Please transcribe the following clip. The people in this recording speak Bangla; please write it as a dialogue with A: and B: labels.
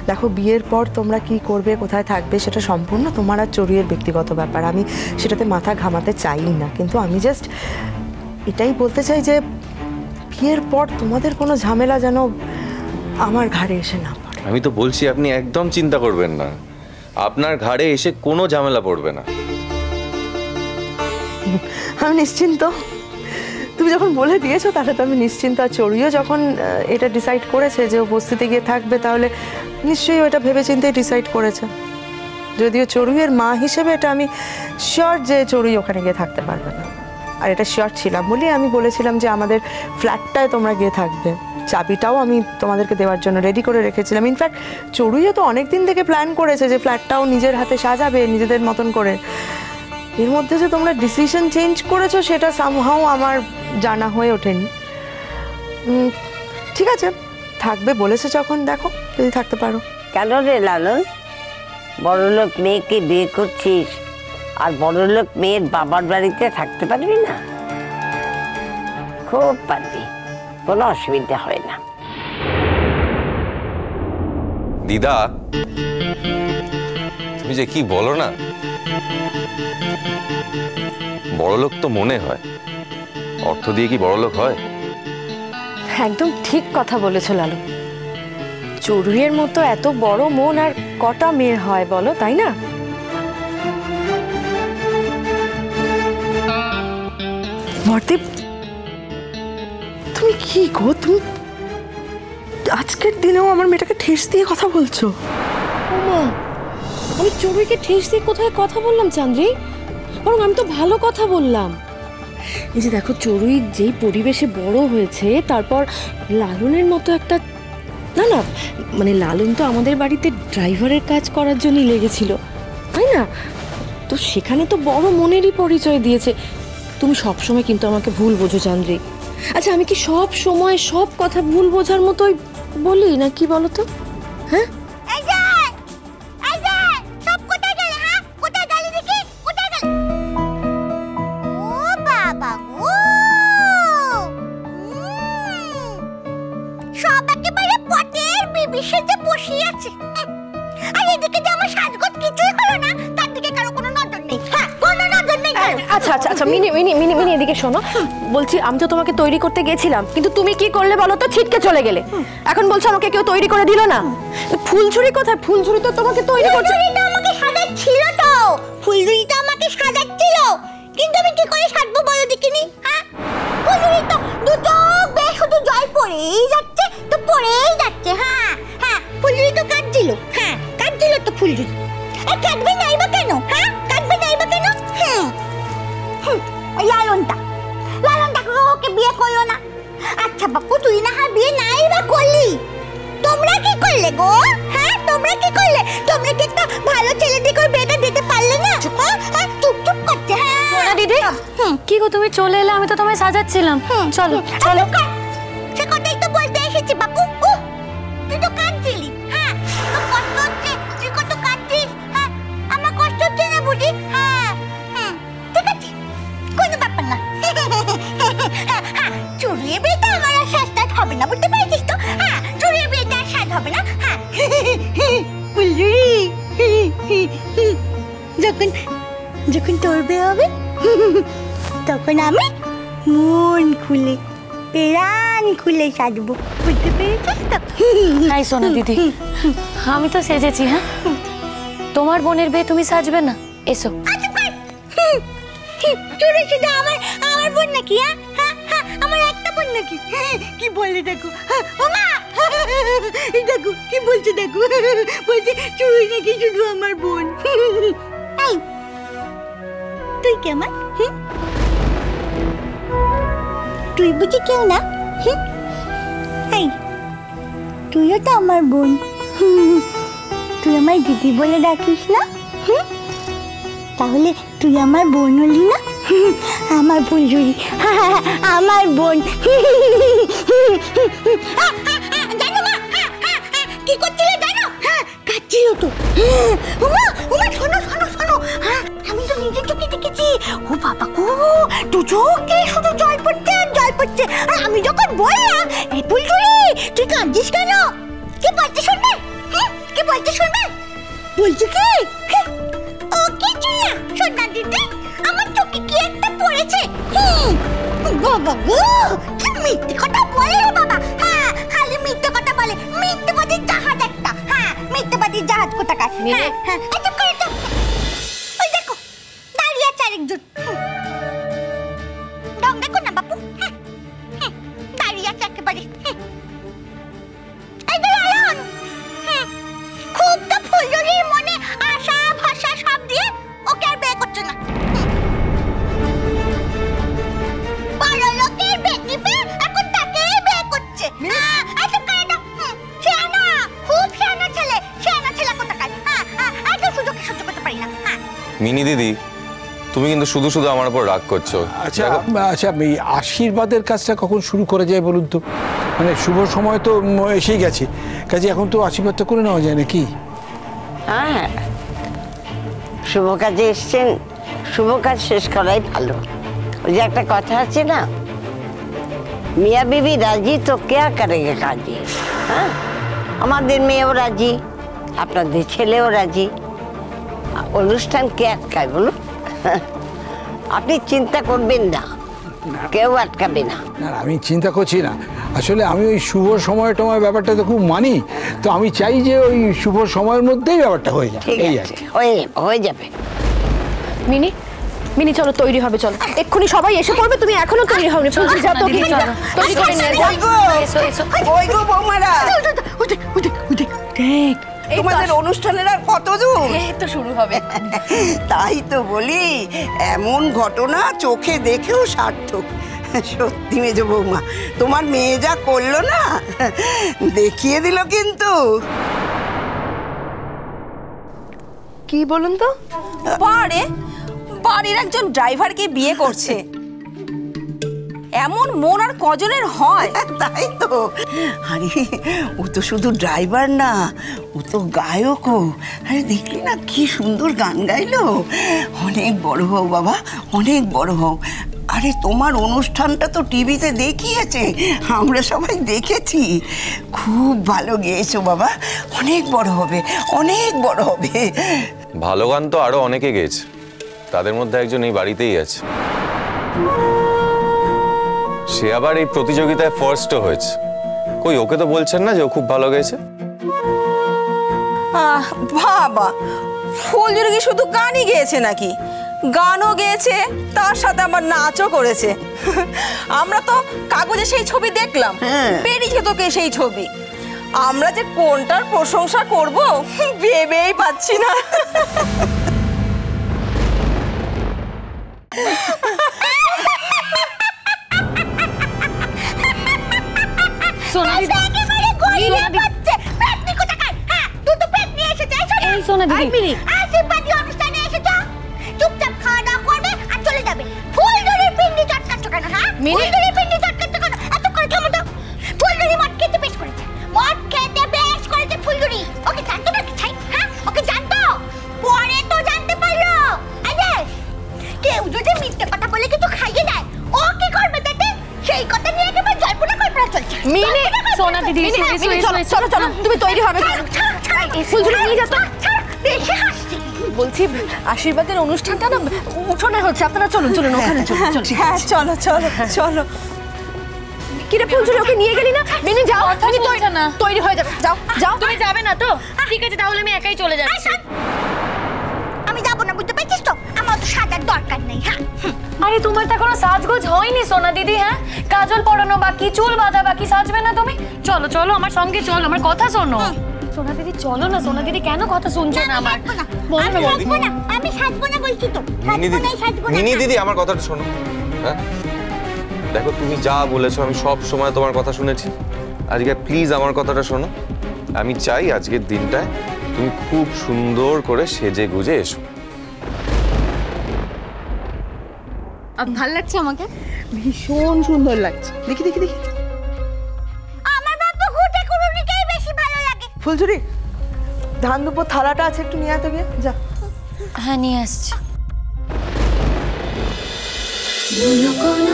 A: দেখো, বিয়ের পর তোমরা কি করবে, কোথায় থাকবে, সেটা সম্পূর্ণ তোমার আর চড়ুইয়ের ব্যক্তিগত ব্যাপার। আমি সেটাতে মাথা ঘামাতে চাই না, কিন্তু আমি জাস্ট এটাই বলতে চাই যে বিয়ের পর তোমাদের কোনো ঝামেলা যেন আমার ঘাড়ে এসে না পড়ে।
B: আমি তো বলছি আপনি একদম চিন্তা করবেন না, আপনার ঘাড়ে এসে কোনো ঝামেলা পড়বে না।
A: আমি নিশ্চিন্ত। তুমি যখন বলে দিয়েছো তাহলে তো আমি নিশ্চিন্ত। আর চড়ুইও যখন এটা ডিসাইড করেছে যে উপস্থিতি গিয়ে থাকবে, তাহলে নিশ্চয়ই ওটা ভেবেচিন্তেই ডিসাইড করেছে। যদিও চড়ুইয়ের মা হিসেবে এটা আমি শিওর যে চড়ুই ওখানে গিয়ে থাকতে পারবে না। আর এটা শিওর ছিলাম বলেই আমি বলেছিলাম যে আমাদের ফ্ল্যাটটায় তোমরা গিয়ে থাকবে। চাবিটাও আমি তোমাদেরকে দেওয়ার জন্য রেডি করে রেখেছিলাম। ইনফ্যাক্ট চড়ুইও তো অনেক দিন থেকে প্ল্যান করেছে যে ফ্ল্যাটটাও নিজের হাতে সাজাবে নিজেদের মতন করে। এর মধ্যে যে তোমরা ডিসিশন চেঞ্জ করেছো সেটা সামহাও আমার জানা হয়ে ওঠেনি। ঠিক আছে, থাকবে বলেছে যখন, দেখো যদি থাকতে পারো।
C: কেন রে লালন, বড়লোক মেয়েকে বিয়ে করছিস আর বড়লোক মেয়ের বাবার বাড়িতে থাকতে পারবি না? খুব পারবি, কোনো অসুবিধা হয় না।
B: দিদা, তুমি যে কি বলো না, বড়লোক তো মনে হয়, অর্থ দিয়ে কি বড়লোক হয়?
D: একদম ঠিক কথা বলেছো লালু। চড়ুইয়ের মতো এত বড় মন আর কটা মেয়ের হয় বলো, তাই না?
A: মর্দীপ, তুমি কি গো, তুমি আজকের দিনেও আমার মেয়েটাকে ঠেস দিয়ে কথা বলছো?
D: ওমা, আমি চড়ুইকে ঠেস দিয়ে কোথায় কথা বললাম চান্দ্রি? বরং আমি তো ভালো কথা বললাম। এই যে দেখো, চড়ুই যেই পরিবেশে বড় হয়েছে, তারপর লালনের মতো একটা, না না মানে লালন তো আমাদের বাড়িতে ড্রাইভারের কাজ করার জন্যই লেগেছিল, তাই না? তো সেখানে তো বড় মনেরই পরিচয় দিয়েছে। তুমি সবসময় কিন্তু আমাকে ভুল বোঝো চান্দ্রি। আচ্ছা, আমি কি সব সময় সব কথা ভুল বোঝার মতোই বলি না, কি বলো তো? হ্যাঁ, আচ্ছা আচ্ছা আচ্ছা, মিনি মিনি মিনি মিনি এদিকে শোনো। বলছি, আমি তো তোমাকে তৈরি করতে গেছিলাম, কিন্তু তুমি কি করলে বলো তো? ছিটকে চলে গেলে। এখন বলছো আমাকে কেউ তৈরি করে দিল না। ফুলঝুরি কোথায়? ফুলঝুরি তো তোমাকে তৈরি করছে।
E: আমাকে সাজাচ্ছিল তো, ফুলঝুরিটা আমাকে সাজাচ্ছিল, কিন্তু আমি কি করে সাজবো বলো দেখিনি? হ্যাঁ, ফুলঝুরি তো দুটো বেশ শুধু জল পড়েই যাচ্ছে তো পড়েই যাচ্ছে। হ্যাঁ হ্যাঁ, ফুলঝুরি তো কাটছিল। হ্যাঁ, কাটছিল তো ফুলঝুরি। আর কাটবে নাই বা কেন? হ্যাঁ, কাটবে নাই বা কেন? লালনটা ওকে বিয়ে করলো না। আচ্ছা বাপু, তুই না হয় বিয়ে নাই বা করলি, তোমরা কি করলে গো? হ্যাঁ, তোমরা কি করলে? তোমরা কি একটা ভালো ছেলে দেখে বিয়েটা দিতে পারলে না? হ্যাঁ, চুপ চুপ করছে। হ্যাঁ সোনা দিদি,
D: কি গো তুমি চলে এলে? আমি তো তোমায় সাজাচ্ছিলাম। চলো চলো।
E: সে কথাই তো বলতে এসেছি বাপু। তুই তো কাঁদছিলি। হ্যাঁ, তো কষ্ট হচ্ছে, তুই কত কাঁদছিস। হ্যাঁ, আমার কষ্ট হচ্ছে না বুঝি? হ্যাঁ হ্যাঁ, ঠিক আছে, কোনো ব্যাপার না। চড়ুইয়ের বিয়েটা আমার আর সাজ হবে না, বুঝতে পেরেছিস তো? হ্যাঁ, চড়ুইয়ের বিয়েটা আর সাজ হবে না। হ্যাঁ, যখন যখন তোর বিয়ে হবে তখন আমি মন খুলে প্রাণ খুলে সাজবো, বুঝতে পেরেছিস তো?
D: তাই সোনা দিদি, আমি তো সেজেছি। হ্যাঁ, তোমার বোনের বিয়ে তুমি সাজবে না? এসো।
E: চড়ুই শুধু আমার বোন নাকি? হ্যাঁ, আমার একটা বোন নাকি? কি বলে দেখো, ওমা দেখো কি বলছে, দেখো বলছে চড়ুই নাকি শুধু আমার বোন। তুই কেমন? তুই বুঝি কেউ না? তুইও তো আমার বোন, তুই আমার দিদি বলে ডাকিস না? তাহলে তুই আমার বোন হলি না? আমার ফুলঝুরি, আমার বোন। জানো মা, কি করছিল জানো? কাটছিল তো। শোনো শোনো শোনো, আমি তো নিজের চোখে দেখেছি। ও বাবা গো, দু চোখে শুধু জল পড়ছে আর জল পড়ছে। আর আমি যখন বললাম, এই ফুলঝুরি তুই কাঁদছিস কেন? কি বলছিস শুনবে? বলতে শুনবে? বলছি কি? ও কিছু না সোনা দিদি, আমার চোখে কি একটা পড়েছে। বাবা গো, কি মিথ্যে কথা বলে রে বাবা। হ্যাঁ, খালি মিথ্যে কথা বলে। মিথ্যেবাদী জাহাজ একটা। হ্যাঁ, মিথ্যেবাদী জাহাজ কোথাকার। হ্যাঁ হ্যাঁ, এত করে তো ওই দেখো দাঁড়িয়ে আছে আরেকজন। ঢং দেখো না বাপু। হ্যাঁ হ্যাঁ, দাঁড়িয়ে আছে একেবারে। এই যে লালন, খুব তো ফুলঝুরির মনে আশা ভাষা সব দিয়ে ওকে আর বিয়ে করছে না। বড় লোকের বেটি পেয়ে এখন তাকেই বিয়ে করছে। এত করে না, শিয়ানা, খুব শিয়ানা ছেলে। শিয়ানা ছেলে কোথাকার। এত সুযোগ সহ্য করতে পারি না।
B: মিনি দিদি, তুমি কিন্তু শুধু শুধু আমার উপর রাগ করছো।
F: আচ্ছা আচ্ছা, এই আশীর্বাদের কাজটা কখন শুরু করা যায় বলুন তো? মানে শুভ সময় তো এসেই গেছে, কাজে এখন তো আশীর্বাদটা করে নেওয়া যায় নাকি?
C: হ্যাঁ, শুভ কাজে এসছেন, শুভ কাজ শেষ করাই ভালো। ওই যে একটা কথা আছে না, মিয়া বিবি রাজি তো কেয়া করেগে কাজী। হ্যাঁ, আমাদের মেয়েও রাজি, আপনাদের ছেলেও রাজি। অনুষ্ঠান কে আটকায় বলুন? আপনি চিন্তা করবেন না, কেউ আটকাবে না।
F: না, আমি চিন্তা করছি না, আসলে আমি ওই শুভ সময় টময় ব্যাপারটা তো খুব মানি, তো আমি চাই যে ওই শুভ সময়ের মধ্যেই ব্যাপারটা হয়ে যায়।
C: ঠিক
F: এই
C: আছে,
F: আর কি।
C: হয়ে যাবে।
D: মিনি, মিনি চলো তৈরি হবে, চলো এক্ষুনি সবাই এসে পড়বে, তুমি এখনো তৈরি হওনি। ফুলঝুরি যাও, তৈরি করে নিয়ে যাও।
G: ওই গো বৌমারা,
D: দেখ
G: তোমাদের অনুষ্ঠানের আর কত দূর?
D: এই তো শুরু হবে।
G: তাই তো বলি, এমন ঘটনা চোখে দেখেও সার্থক। সত্যি মেজ বৌমা, তোমার মেয়ে যা করলো না, দেখিয়ে দিল কিন্তু।
A: কি বলুন তো?
H: বারে বাড়ির একজন ড্রাইভারকে বিয়ে করছে, এমন মন আর কজনের হয়?
G: তাই তো। আরে ও তো শুধু ড্রাইভার না, ও তো গায়কও। আরে দেখলি না কি সুন্দর গান গাইলো। অনেক বড় হও বাবা, অনেক বড় হও। আরে তোমার অনুষ্ঠানটা তো টিভিতে দেখিয়েছে, আমরা সবাই দেখেছি। খুব ভালো গেয়েছো বাবা, অনেক বড় হবে, অনেক বড় হবে।
B: ভালো গান তো আরো অনেকে গেয়েছে, তাদের মধ্যে একজন এই বাড়িতেই আছে। সে আবার এই প্রতিযোগিতায় ফার্স্টও হয়েছে। কই, ওকে তো বলছেন না যে ও খুব ভালো গেয়েছে?
H: বাবা, ফুলঝুরি কি শুধু গানই গেয়েছে নাকি? গানও গেয়েছে, তার সাথে আমার নাচও করেছে। আমরা তো কাগজে সেই ছবি দেখলাম, বেরিয়েছে তোকে সেই ছবি। আমরা যে কোনটার প্রশংসা করব ভেবেই পাচ্ছি না।
D: সোনা দিদি,
E: একেবারে গড়িয়ে যাচ্ছে। পেটনি কোথাকার? হ্যাঁ, তুই তো পেট নিয়ে এসেছিস।
D: এই সোনা দিদি,
E: আশীর্বাদী অনুষ্ঠানে এসেছ, চুপচাপ খাওয়া দাওয়া করবে আর চলে যাবে। ফুলঝুরির পিন্ডি চটকাচ্ছ কেন? হ্যাঁ, ফুলঝুরির পিন্ডি চটকাচ্ছ কেন? এত করে থামো তো। ফুলঝুরি মদ খেতে বেশ করেছে, মদ খেতে বেশ করেছে ফুলঝুরি। ওকে জানতো না কি ছাই? হ্যাঁ, ওকে জানতো, পরে তো জানতে পারলো। আরে কেউ যদি মিথ্যে কথা বলে কিছু খাইয়ে দেয়, ও কি করবে তাতে? সেই কথা নিয়ে একেবারে জল্পনা কল্পনা চলছে।
D: মিনি, সোনা দিদি, চলো চলো চলো, তুমি তৈরি হবে। ফুলঝুরি নিয়ে যাও তো।
E: বেশি হাসছি।
D: বলছি আশীর্বাদের অনুষ্ঠানটা না উঠোনে হচ্ছে, আপনারা চলুন চলুন, ওখানে চলুন।
H: হ্যাঁ, চলো চলো চলো।
D: কিরে ফুলঝুরি, ওকে নিয়ে গেলি না? মিনি যাও, মিনি তৈরি হয়ে যাবে, যাও যাও।
I: তুমি যাবে না তো? ঠিক আছে, তাহলে আমি একাই চলে যাচ্ছি।
E: আমি যাবো না, বুঝতে পেরেছিস তো? আমার তো সাজার দরকার নেই। হ্যাঁ,
I: আরে তোমার তো এখনো সাজগোজ হয়নি সোনা দিদি। হ্যাঁ, কাজল পরানো বাকি, চুল বাঁধা বাকি, সাজবে না তুমি? চলো চলো আমার সঙ্গে, চলো, আমার কথা শোনো। সোনা দিদি চলো না। সোনা দিদি কেন কথা শুনছো না আমার?
E: আমি সাজবো না বলছি তো।
B: মিনি দিদি, মিনি দিদি, আমার কথাটা শোনো। হ্যাঁ, দেখো তুমি যা বলেছো আমি সব সময় তোমার কথা শুনেছি। আজকে প্লিজ আমার কথাটা শোনো। আমি চাই আজকের দিনটায় তুমি খুব সুন্দর করে সেজে গুজে এসো।
D: ভাল লাগছে আমাকে? ভীষণ সুন্দর লাগছে। দেখি দেখি দেখি।
E: আমার বাবা ঘুটে কুড়ুনিকেই বেশি ভালো লাগে।
A: ফুলঝুরি, ধান দুপো থালাটা আছে, একটু নিয়ে আয় তো গিয়ে, যা।
I: হ্যাঁ, নিয়ে আসছি।
E: কোনো